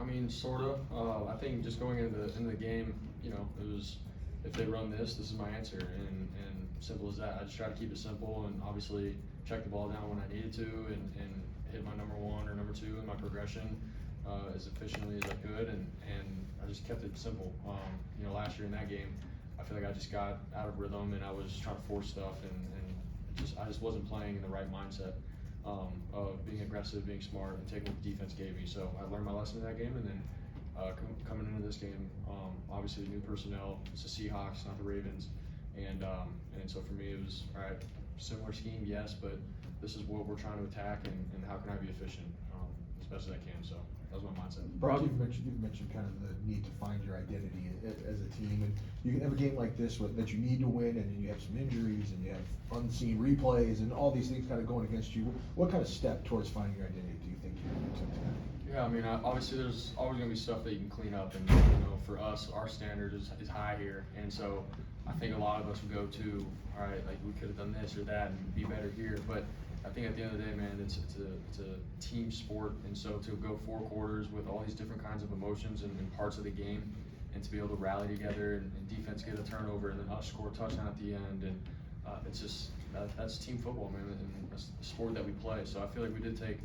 mean, sort of. I think just going into the game, you know, it was, if they run this is my answer, and simple as that. I just try to keep it simple, and obviously check the ball down when I needed to, and hit my number one or number two in my progression as efficiently as I could, and I just kept it simple. You know, last year in that game, I feel like I just got out of rhythm, and I was trying to force stuff, and I just wasn't playing in the right mindset of being aggressive, being smart, and taking what the defense gave me. So I learned my lesson in that game, and then coming into this game, obviously the new personnel, it's the Seahawks, not the Ravens, and so for me it was, all right, similar scheme, yes, but this is what we're trying to attack, and how can I be efficient as best as I can. So that was my mindset. Brock, you've mentioned kind of the need to find your identity as a team, and you can have a game like this that you need to win, and then you have some injuries, and you have unseen replays, and all these things kind of going against you. What kind of step towards finding your identity do you think you took tonight? Yeah, I mean, obviously there's always going to be stuff that you can clean up, and you know, for us, our standard is high here, and so I think a lot of us would go to, all right, like we could have done this or that and be better here, but I think at the end of the day, man, it's a team sport, and so to go 4 quarters with all these different kinds of emotions and parts of the game, and to be able to rally together, and defense get a turnover, and then us score a touchdown at the end, and it's just that's team football, man, and that's the sport that we play. So I feel like we did take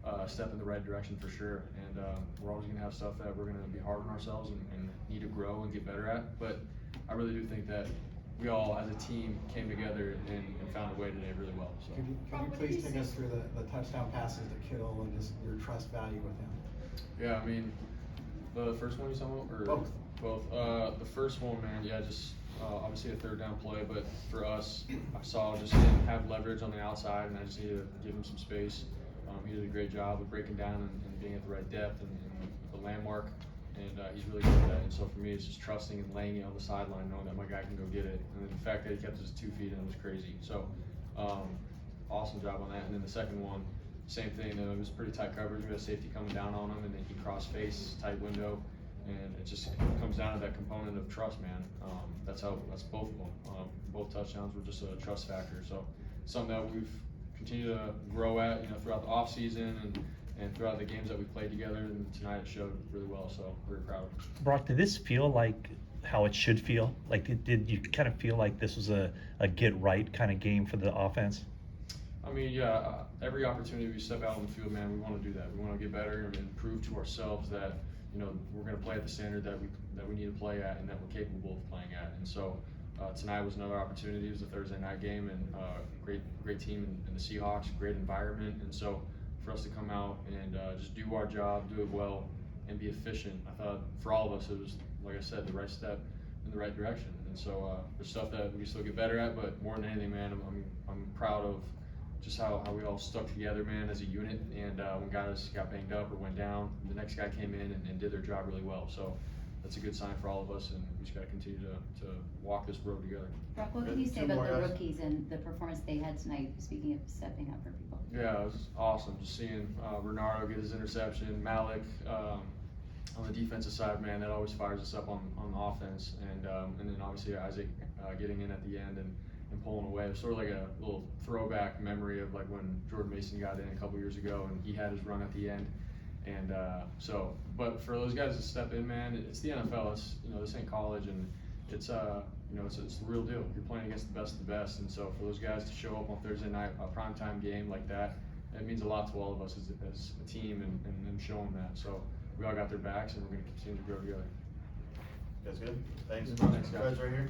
a step in the right direction for sure, and we're always going to have stuff that we're going to be hard on ourselves and need to grow and get better at, but I really do think that we all as a team came together and found a way today really well. So. Could you please take us through the touchdown passes to Kittle and just your trust value with him? Yeah, I mean, the first one you saw, or both? Both. The first one, man, yeah, just obviously a 3rd down play, but for us, I saw just didn't have leverage on the outside, and I just needed to give him some space. He did a great job of breaking down and being at the right depth and the landmark, and he's really good at that. And so for me, it's just trusting and laying it on the sideline, knowing that my guy can go get it. And then the fact that he kept his 2 feet in was crazy. So awesome job on that. And then the second one, same thing. It was pretty tight coverage. We had safety coming down on him, and then he cross face, tight window, and it just comes down to that component of trust, man. That's both of them. Both touchdowns were just a trust factor. So something that we've continued to grow at, you know, throughout the off season and throughout the games that we played together, and tonight it showed really well, so we're proud. Brock, did this feel like how it should feel? Like, did you kind of feel like this was a get right kind of game for the offense? I mean, yeah, every opportunity we step out on the field, man, we want to do that. We want to get better and prove to ourselves that, you know, we're going to play at the standard that we need to play at, and that we're capable of playing at. And so tonight was another opportunity. It was a Thursday night game, and great team in the Seahawks, great environment, and so for us to come out and just do our job, do it well, and be efficient, I thought for all of us it was, like I said, the right step in the right direction. And so there's stuff that we can still get better at, but more than anything, man, I'm proud of just how we all stuck together, man, as a unit. And when guys got banged up or went down, the next guy came in and did their job really well. So that's a good sign for all of us, and we just got to continue to walk this road together. Brock, what can you say about the rookies and the performance they had tonight, speaking of stepping up for people? Yeah, it was awesome just seeing Bernardo get his interception, Malik on the defensive side, man, that always fires us up on offense, and then obviously Isaac getting in at the end and pulling away. It was sort of like a little throwback memory of like when Jordan Mason got in a couple years ago and he had his run at the end. And but for those guys to step in, man, it's the NFL. It's, you know, this ain't college, and it's you know, it's the real deal. You're playing against the best, and so for those guys to show up on Thursday night, a primetime game like that, it means a lot to all of us as a team, and them showing that. So we all got their backs, and we're going to continue to grow together. That's good. Thanks. Thanks, guys. Right here.